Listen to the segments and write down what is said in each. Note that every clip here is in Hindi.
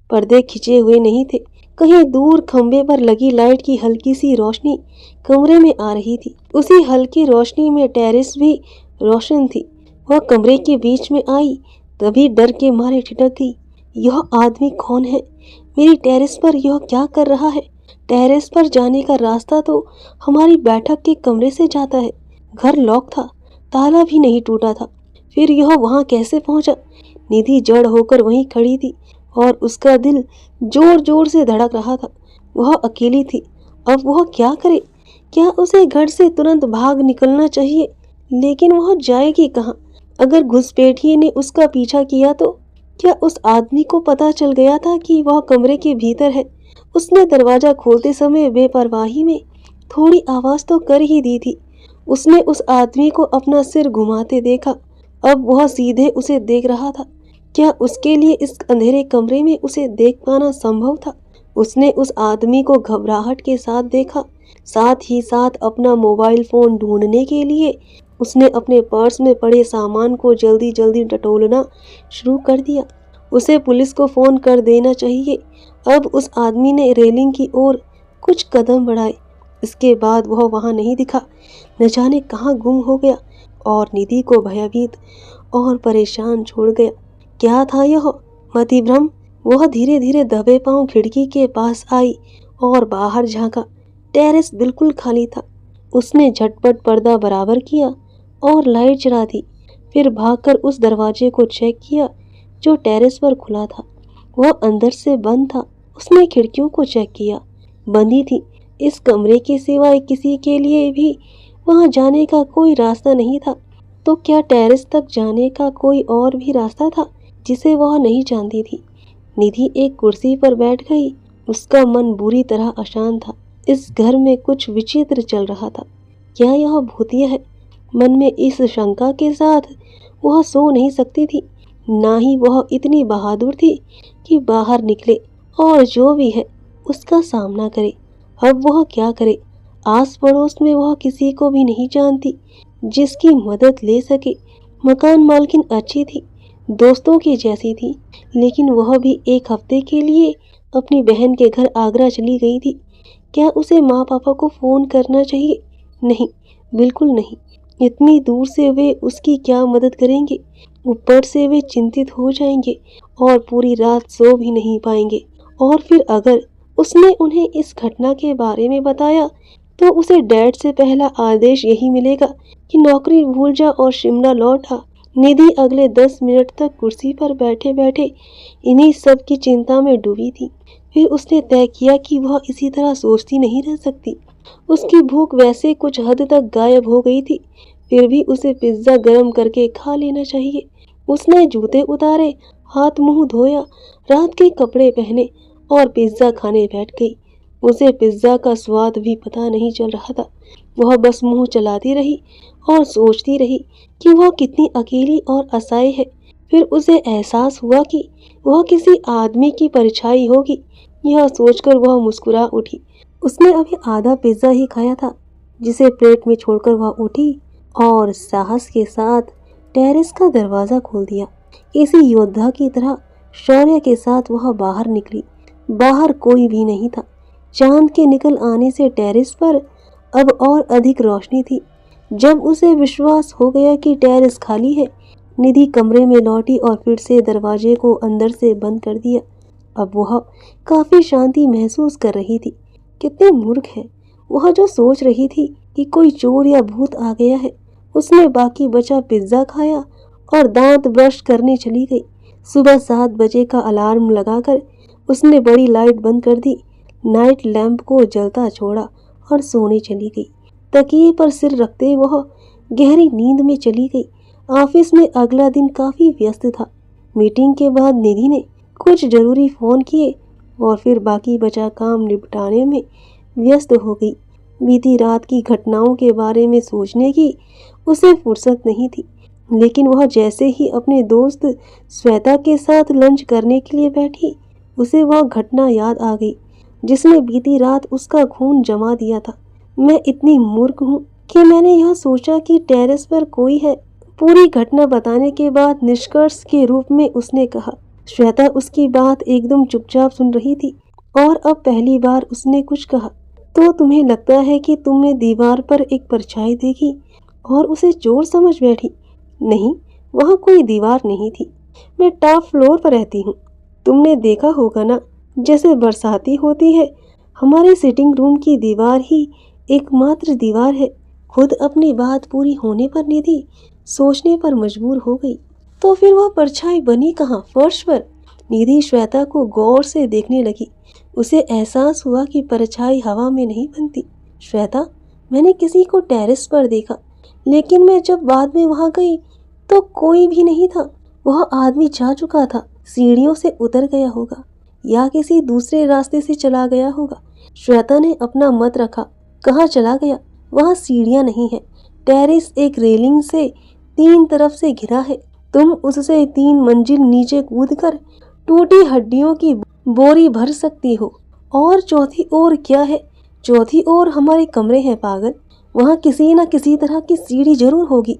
पर्दे खिंचे हुए नहीं थे। कहीं दूर खंबे पर लगी लाइट की हल्की सी रोशनी कमरे में आ रही थी। उसी हल्की रोशनी में टेरेस भी रोशन थी। वह कमरे के बीच में आई, तभी डर के मारे ठिठक गई। यह आदमी कौन है? मेरी टेरेस पर यह क्या कर रहा है? टेरेस पर जाने का रास्ता तो हमारी बैठक के कमरे से जाता है। घर लॉक था, ताला भी नहीं टूटा था, फिर यह वहां कैसे पहुंचा? निधि जड़ होकर वहीं खड़ी थी और उसका दिल जोर जोर से धड़क रहा था। वह अकेली थी, अब वह क्या करे? क्या उसे घर से तुरंत भाग निकलना चाहिए? लेकिन वह जाएगी कहाँ? अगर घुसपैठिए ने उसका पीछा किया तो? क्या उस आदमी को पता चल गया था कि वह कमरे के भीतर है? उसने दरवाजा खोलते समय बेपरवाही में थोड़ी आवाज तो कर ही दी थी। उसने उस आदमी को अपना सिर घुमाते देखा। अब वह सीधे उसे देख रहा था। क्या उसके लिए इस अंधेरे कमरे में उसे देख पाना संभव था? उसने उस आदमी को घबराहट के साथ देखा। साथ ही साथ अपना मोबाइल फोन ढूंढने के लिए उसने अपने पर्स में पड़े सामान को जल्दी जल्दी टटोलना शुरू कर दिया। उसे पुलिस को फोन कर देना चाहिए। अब उस आदमी ने रेलिंग की ओर कुछ कदम बढ़ाए। इसके बाद वह वहां नहीं दिखा। न जाने कहां गुम हो गया और निधि को भयभीत और परेशान छोड़ गया। क्या था यह मतिभ्रम? वह धीरे धीरे दबे पांव खिड़की के पास आई और बाहर झांका। टेरेस बिल्कुल खाली था। उसने झटपट पर्दा बराबर किया और लाइट जला दी। फिर भागकर उस दरवाजे को चेक किया जो टेरेस पर खुला था। वह अंदर से बंद था। उसने खिड़कियों को चेक किया, बंदी थी। इस कमरे के सिवाय किसी के लिए भी वहां जाने का कोई रास्ता नहीं था। तो क्या टेरेस तक जाने का कोई और भी रास्ता था जिसे वह नहीं जानती थी? निधि एक कुर्सी पर बैठ गई। उसका मन बुरी तरह अशांत था। इस घर में कुछ विचित्र चल रहा था। क्या यह भूतिया है? मन में इस शंका के साथ वह सो नहीं सकती थी। ना ही वह इतनी बहादुर थी कि बाहर निकले और जो भी है उसका सामना करे। अब वह क्या करे? आस पड़ोस में वह किसी को भी नहीं जानती जिसकी मदद ले सके। मकान मालकिन अच्छी थी, दोस्तों की जैसी थी, लेकिन वह भी एक हफ्ते के लिए अपनी बहन के घर आगरा चली गई थी। क्या उसे माँ पापा को फोन करना चाहिए? नहीं, बिल्कुल नहीं। इतनी दूर से वे उसकी क्या मदद करेंगे? ऊपर से वे चिंतित हो जाएंगे और पूरी रात सो भी नहीं पाएंगे। और फिर अगर उसने उन्हें इस घटना के बारे में बताया तो उसे डैड से पहला आदेश यही मिलेगा कि नौकरी भूल जा और शिमला लौट आ। निधि अगले 10 मिनट तक कुर्सी पर बैठे बैठे इन्हीं सब की चिंता में डूबी थी। फिर उसने तय किया कि वह इसी तरह सोचती नहीं रह सकती। उसकी भूख वैसे कुछ हद तक गायब हो गई थी, फिर भी उसे पिज्जा गर्म करके खा लेना चाहिए। उसने जूते उतारे, हाथ मुंह धोया, रात के कपड़े पहने और पिज्जा खाने बैठ गई। उसे पिज्जा का स्वाद भी पता नहीं चल रहा था। वह बस मुंह चलाती रही और सोचती रही कि वह कितनी अकेली और असहाय है। फिर उसे एहसास हुआ कि वह किसी आदमी की परछाई होगी। यह सोचकर वह मुस्कुरा उठी। उसने अभी आधा पिज्जा ही खाया था, जिसे प्लेट में छोड़कर वह उठी और साहस के साथ टेरेस का दरवाजा खोल दिया। किसी योद्धा की तरह शौर्य के साथ वह बाहर निकली। बाहर कोई भी नहीं था। चांद के निकल आने से टेरेस पर अब और अधिक रोशनी थी। जब उसे विश्वास हो गया कि टेरेस खाली है, निधि कमरे में लौटी और फिर से दरवाजे को अंदर से बंद कर दिया। अब वह काफी शांति महसूस कर रही थी। कितनी मूर्ख है वह जो सोच रही थी कि कोई चोर या भूत आ गया है। उसने बाकी बचा पिज्जा खाया और दांत ब्रश करने चली गई। सुबह 7 बजे का अलार्म लगाकर उसने बड़ी लाइट बंद कर दी, नाइट लैंप को जलता छोड़ा और सोने चली गई। तकिए पर सिर रखते वह गहरी नींद में चली गई। ऑफिस में अगला दिन काफी व्यस्त था। मीटिंग के बाद निधि ने कुछ जरूरी फोन किए और फिर बाकी बचा काम निपटाने में व्यस्त हो गई। बीती रात की घटनाओं के बारे में सोचने की उसे फुर्सत नहीं थी, लेकिन वह जैसे ही अपने दोस्त श्वेता के साथ लंच करने के लिए बैठी, उसे वह घटना याद आ गई जिसने बीती रात उसका खून जमा दिया था। मैं इतनी मूर्ख हूँ कि मैंने यह सोचा कि टेरेस पर कोई है। पूरी घटना बताने के बाद निष्कर्ष के रूप में उसने कहा, श्वेता उसकी बात एकदम चुपचाप सुन रही थी और अब पहली बार उसने कुछ कहा। तो तुम्हें लगता है कि तुमने दीवार पर एक परछाई देखी और उसे चोर समझ बैठी? नहीं, वहाँ कोई दीवार नहीं थी। मैं टॉप फ्लोर पर रहती हूँ। तुमने देखा होगा ना, जैसे बरसाती होती है। हमारे सिटिंग रूम की दीवार ही एकमात्र दीवार है। खुद अपनी बात पूरी होने पर निधि सोचने पर मजबूर हो गई। तो फिर वह परछाई बनी कहाँ? फर्श पर? निधि श्वेता को गौर से देखने लगी। उसे एहसास हुआ कि परछाई हवा में नहीं बनती। श्वेता, मैंने किसी को टेरेस पर देखा, लेकिन मैं जब बाद में वहां गई तो कोई भी नहीं था। वह आदमी जा चुका था। सीढ़ियों से उतर गया होगा या किसी दूसरे रास्ते से चला गया होगा। श्वेता ने अपना मत रखा। कहाँ चला गया? वहाँ सीढ़ियाँ नहीं है। टेरेस एक रेलिंग से 3 तरफ से घिरा है। तुम उससे 3 मंजिल नीचे कूदकर टूटी हड्डियों की बोरी भर सकती हो। और चौथी ओर क्या है? चौथी ओर हमारे कमरे हैं पागल। वहाँ किसी न किसी तरह की सीढ़ी जरूर होगी।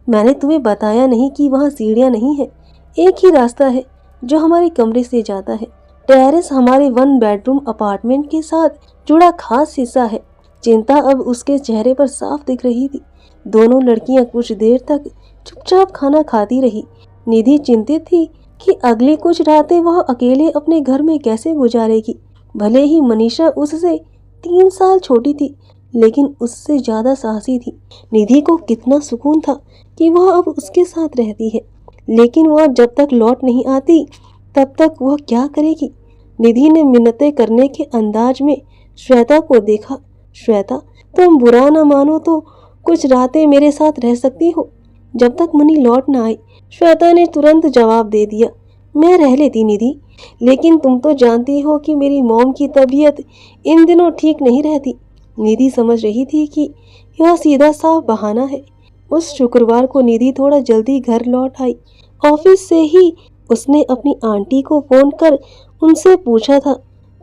मैंने तुम्हें बताया नहीं कि वहाँ सीढ़ियाँ नहीं है। एक ही रास्ता है जो हमारे कमरे से जाता है। टेरेस हमारे 1 बेडरूम अपार्टमेंट के साथ जुड़ा खास हिस्सा है। चिंता अब उसके चेहरे पर साफ दिख रही थी। दोनों लड़कियां कुछ देर तक चुपचाप खाना खाती रही। निधि चिंतित थी कि अगली कुछ रातें वह अकेले अपने घर में कैसे गुजारेगी। भले ही मनीषा उससे 3 साल छोटी थी, लेकिन उससे ज्यादा साहसी थी। निधि को कितना सुकून था कि वह अब उसके साथ रहती है, लेकिन वह जब तक लौट नहीं आती तब तक वह क्या करेगी? निधि ने मिन्नतें करने के अंदाज में श्वेता को देखा। श्वेता, तुम बुरा न मानो तो कुछ रातें मेरे साथ रह सकती हो, जब तक मनी लौट न आए। श्वेता ने तुरंत जवाब दे दिया। मैं रह लेती निधि, लेकिन तुम तो जानती हो कि मेरी मॉम की तबीयत इन दिनों ठीक नहीं रहती। निधि समझ रही थी कि यह सीधा साफ बहाना है। उस शुक्रवार को निधि थोड़ा जल्दी घर लौट आई। ऑफिस से ही उसने अपनी आंटी को फोन कर उनसे पूछा था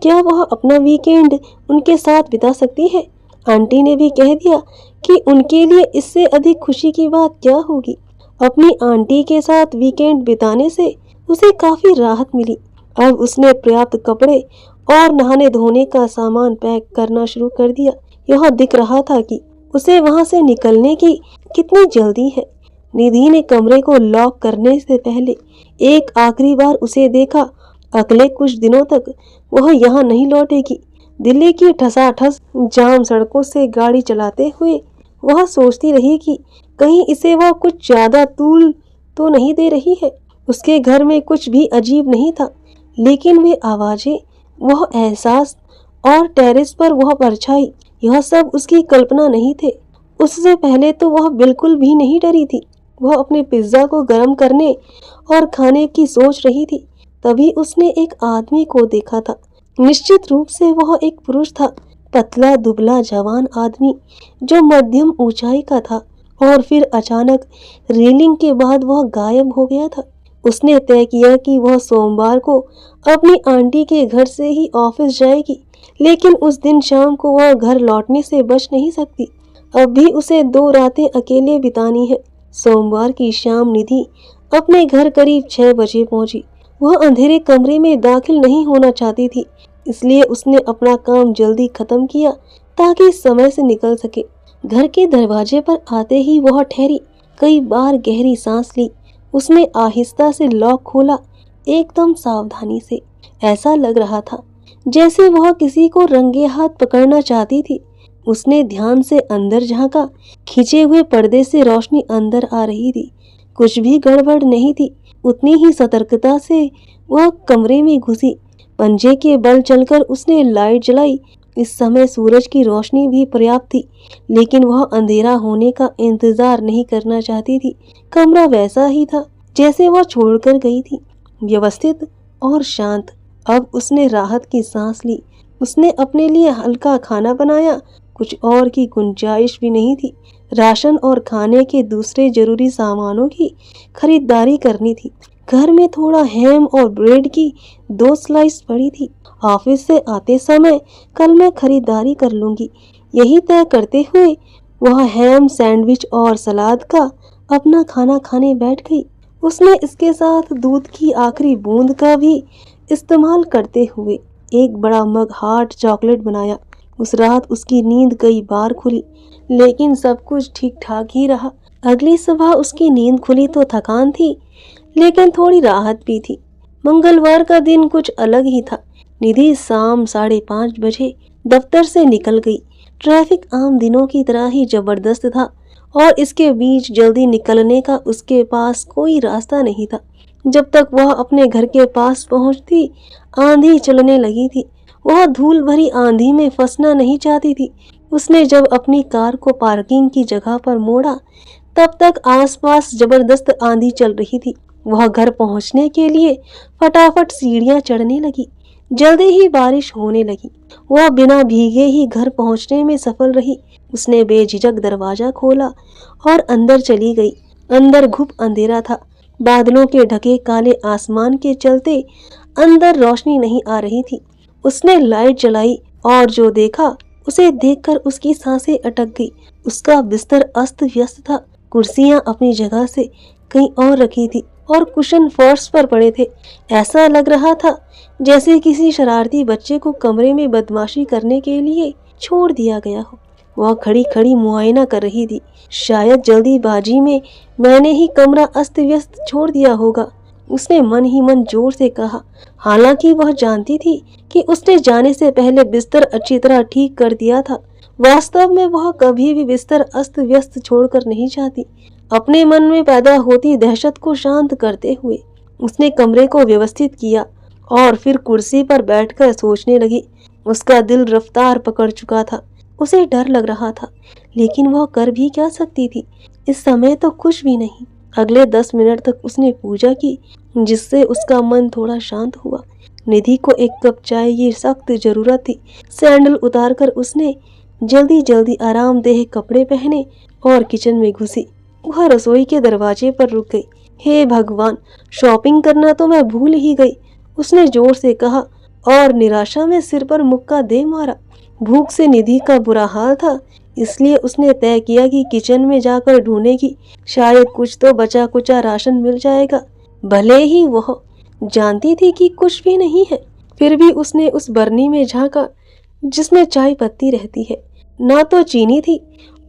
क्या वह अपना वीकेंड उनके साथ बिता सकती है। आंटी ने भी कह दिया कि उनके लिए इससे अधिक खुशी की बात क्या होगी। अपनी आंटी के साथ वीकेंड बिताने से उसे काफी राहत मिली। अब उसने पर्याप्त कपड़े और नहाने धोने का सामान पैक करना शुरू कर दिया। यह दिख रहा था कि उसे वहां से निकलने की कितनी जल्दी है। निधि ने कमरे को लॉक करने से पहले एक आखिरी बार उसे देखा। अगले कुछ दिनों तक वह यहाँ नहीं लौटेगी। दिल्ली की ठसाठस जाम सड़कों से गाड़ी चलाते हुए वह सोचती रही कि कहीं इसे वह कुछ ज्यादा तूल तो नहीं दे रही है। उसके घर में कुछ भी अजीब नहीं था, लेकिन वे आवाजें, वह एहसास और टेरेस पर वह परछाई, यह सब उसकी कल्पना नहीं थे। उससे पहले तो वह बिल्कुल भी नहीं डरी थी। वह अपने पिज्जा को गर्म करने और खाने की सोच रही थी, तभी उसने एक आदमी को देखा था। निश्चित रूप से वह एक पुरुष था, पतला दुबला जवान आदमी जो मध्यम ऊंचाई का था। और फिर अचानक रेलिंग के बाद वह गायब हो गया था। उसने तय किया कि वह सोमवार को अपनी आंटी के घर से ही ऑफिस जाएगी, लेकिन उस दिन शाम को वह घर लौटने से बच नहीं सकती। अब भी उसे 2 रातें अकेले बितानी है। सोमवार की शाम निधि अपने घर करीब 6 बजे पहुंची। वह अंधेरे कमरे में दाखिल नहीं होना चाहती थी, इसलिए उसने अपना काम जल्दी खत्म किया ताकि समय से निकल सके। घर के दरवाजे पर आते ही वह ठहरी। कई बार गहरी सांस ली। उसने आहिस्ता से लॉक खोला, एकदम सावधानी से। ऐसा लग रहा था जैसे वह किसी को रंगे हाथ पकड़ना चाहती थी। उसने ध्यान से अंदर झांका। खिंचे हुए पर्दे से रोशनी अंदर आ रही थी। कुछ भी गड़बड़ नहीं थी। उतनी ही सतर्कता से वह कमरे में घुसी। पंजे के बल चलकर उसने लाइट जलाई। इस समय सूरज की रोशनी भी पर्याप्त थी, लेकिन वह अंधेरा होने का इंतजार नहीं करना चाहती थी। कमरा वैसा ही था जैसे वह छोड़कर गई थी, व्यवस्थित और शांत। अब उसने राहत की सांस ली। उसने अपने लिए हल्का खाना बनाया। कुछ और की गुंजाइश भी नहीं थी। राशन और खाने के दूसरे जरूरी सामानों की खरीदारी करनी थी। घर में थोड़ा हैम और ब्रेड की 2 स्लाइस पड़ी थी। ऑफिस से आते समय कल मैं खरीदारी कर लूंगी, यही तय करते हुए वह हैम सैंडविच और सलाद का अपना खाना खाने बैठ गई। उसने इसके साथ दूध की आखिरी बूंद का भी इस्तेमाल करते हुए एक बड़ा मग हार्ट चॉकलेट बनाया। उस रात उसकी नींद कई बार खुली, लेकिन सब कुछ ठीक ठाक ही रहा। अगली सुबह उसकी नींद खुली तो थकान थी, लेकिन थोड़ी राहत भी थी। मंगलवार का दिन कुछ अलग ही था। निधि शाम 5:30 बजे दफ्तर से निकल गई। ट्रैफिक आम दिनों की तरह ही जबरदस्त था और इसके बीच जल्दी निकलने का उसके पास कोई रास्ता नहीं था। जब तक वह अपने घर के पास पहुंचती, आंधी चलने लगी थी। वह धूल भरी आंधी में फंसना नहीं चाहती थी। उसने जब अपनी कार को पार्किंग की जगह पर मोड़ा, तब तक आसपास जबरदस्त आंधी चल रही थी। वह घर पहुंचने के लिए फटाफट सीढ़ियां चढ़ने लगी। जल्दी ही बारिश होने लगी। वह बिना भीगे ही घर पहुंचने में सफल रही। उसने बेझिझक दरवाजा खोला और अंदर चली गई। अंदर घुप अंधेरा था। बादलों के ढके काले आसमान के चलते अंदर रोशनी नहीं आ रही थी। उसने लाइट जलाई और जो देखा, उसे देखकर उसकी सांसें अटक गई। उसका बिस्तर अस्त व्यस्त था। कुर्सियां अपनी जगह से कहीं और रखी थी और कुशन फर्श पर पड़े थे। ऐसा लग रहा था जैसे किसी शरारती बच्चे को कमरे में बदमाशी करने के लिए छोड़ दिया गया हो। वह खड़ी खड़ी मुआयना कर रही थी। शायद जल्दीबाजी में मैंने ही कमरा अस्त व्यस्त छोड़ दिया होगा, उसने मन ही मन जोर से कहा। हालांकि वह जानती थी कि उसने जाने से पहले बिस्तर अच्छी तरह ठीक कर दिया था। वास्तव में वह कभी भी बिस्तर अस्त व्यस्त छोड़कर नहीं चाहती। अपने मन में पैदा होती दहशत को शांत करते हुए उसने कमरे को व्यवस्थित किया और फिर कुर्सी पर बैठकर सोचने लगी। उसका दिल रफ्तार पकड़ चुका था। उसे डर लग रहा था, लेकिन वह कर भी क्या सकती थी। इस समय तो कुछ भी नहीं। अगले 10 मिनट तक उसने पूजा की, जिससे उसका मन थोड़ा शांत हुआ। निधि को एक कप चाय की सख्त जरूरत थी। सैंडल उतारकर उसने जल्दी जल्दी आरामदेह कपड़े पहने और किचन में घुसी। वह रसोई के दरवाजे पर रुक गई। हे भगवान, शॉपिंग करना तो मैं भूल ही गई, उसने जोर से कहा और निराशा में सिर पर मुक्का दे मारा। भूख से निधि का बुरा हाल था, इसलिए उसने तय किया कि किचन में जाकर ढूंढेगी। शायद कुछ तो बचा कुचा राशन मिल जाएगा। भले ही वह जानती थी कि कुछ भी नहीं है, फिर भी उसने उस बरनी में झांका जिसमें चाय पत्ती रहती है। ना तो चीनी थी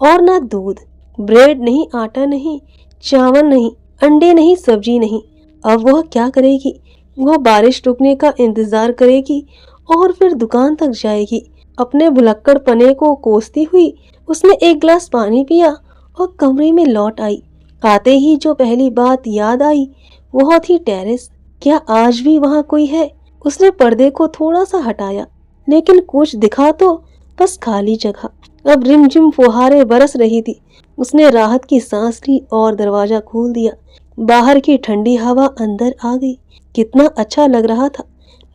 और ना दूध। ब्रेड नहीं, आटा नहीं, चावल नहीं, अंडे नहीं, सब्जी नहीं। अब वह क्या करेगी? वह बारिश रुकने का इंतजार करेगी और फिर दुकान तक जाएगी। अपने भुलक्कड़ पने को कोसती हुई उसने एक गिलास पानी पिया और कमरे में लौट आई। आते ही जो पहली बात याद आई वह थी टेरेस। क्या आज भी वहाँ कोई है? उसने पर्दे को थोड़ा सा हटाया, लेकिन कुछ दिखा तो बस खाली जगह। अब रिमझिम फुहारें बरस रही थी। उसने राहत की सांस ली और दरवाजा खोल दिया। बाहर की ठंडी हवा अंदर आ गई। कितना अच्छा लग रहा था।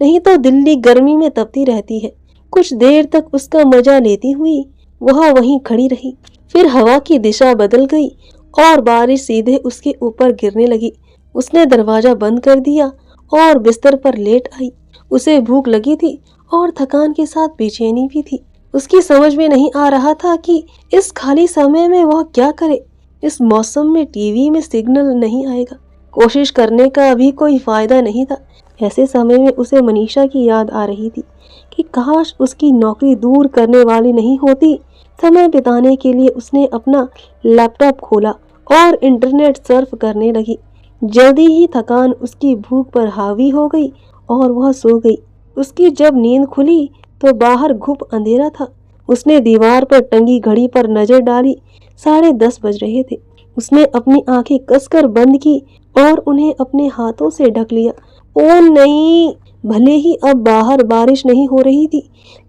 नहीं तो दिल्ली गर्मी में तपती रहती है। कुछ देर तक उसका मजा लेती हुई वह वहीं खड़ी रही। फिर हवा की दिशा बदल गई और बारिश सीधे उसके ऊपर गिरने लगी। उसने दरवाजा बंद कर दिया और बिस्तर पर लेट आई। उसे भूख लगी थी और थकान के साथ बेचैनी भी थी। उसकी समझ में नहीं आ रहा था कि इस खाली समय में वह क्या करे। इस मौसम में टीवी में सिग्नल नहीं आएगा। कोशिश करने का अभी कोई फायदा नहीं था। ऐसे समय में उसे मनीषा की याद आ रही थी कि काश उसकी नौकरी दूर करने वाली नहीं होती। समय बिताने के लिए उसने अपना लैपटॉप खोला और इंटरनेट सर्फ करने लगी। जल्दी ही थकान उसकी भूख पर हावी हो गई और वह सो गई। उसकी जब नींद खुली तो बाहर घुप अंधेरा था। उसने दीवार पर टंगी घड़ी पर नजर डाली। 10:30 बज रहे थे। उसने अपनी आंखें कसकर बंद की और उन्हें अपने हाथों से ढक लिया। ओ नहीं! भले ही अब बाहर बारिश नहीं हो रही थी,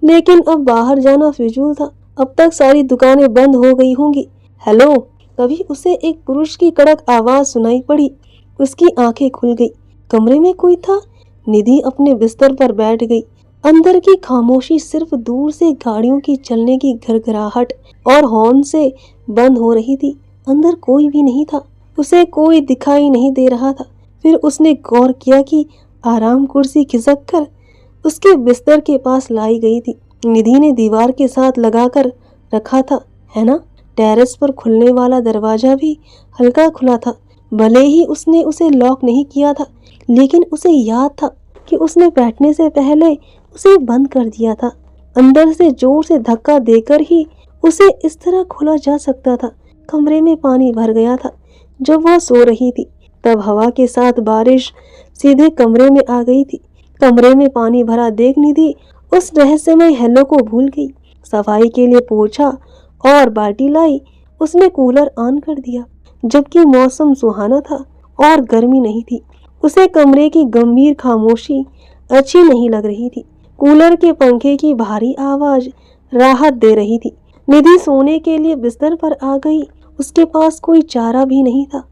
लेकिन अब बाहर जाना फिजूल था। अब तक सारी दुकानें बंद हो गई होंगी। हेलो! तभी उसे एक पुरुष की कड़क आवाज सुनाई पड़ी। उसकी आंखें खुल गई। कमरे में कोई था। निधि अपने बिस्तर पर बैठ गई। अंदर की खामोशी सिर्फ दूर से गाड़ियों की चलने की घरघराहट और हॉर्न से बंद हो रही थी। अंदर कोई भी नहीं था। उसे कोई दिखाई नहीं दे रहा था। फिर उसने गौर किया कि आराम कुर्सी खिसक कर उसके बिस्तर के पास लाई गई थी। निधि ने दीवार के साथ लगाकर रखा था, है ना? टेरेस पर खुलने वाला दरवाजा भी हल्का खुला था। भले ही उसने उसे लॉक नहीं किया था, लेकिन उसे याद था कि उसने बैठने से पहले उसे बंद कर दिया था। अंदर से जोर से धक्का देकर ही उसे इस तरह खोला जा सकता था। कमरे में पानी भर गया था। जब वह सो रही थी तब हवा के साथ बारिश सीधे कमरे में आ गई थी। कमरे में पानी भरा देख निधि उस रहस्यमय हेलो को भूल गई। सफाई के लिए पोछा और बाल्टी लाई। उसने कूलर ऑन कर दिया, जबकि मौसम सुहाना था और गर्मी नहीं थी। उसे कमरे की गंभीर खामोशी अच्छी नहीं लग रही थी। कूलर के पंखे की भारी आवाज राहत दे रही थी। निधि सोने के लिए बिस्तर पर आ गई। उसके पास कोई चारा भी नहीं था।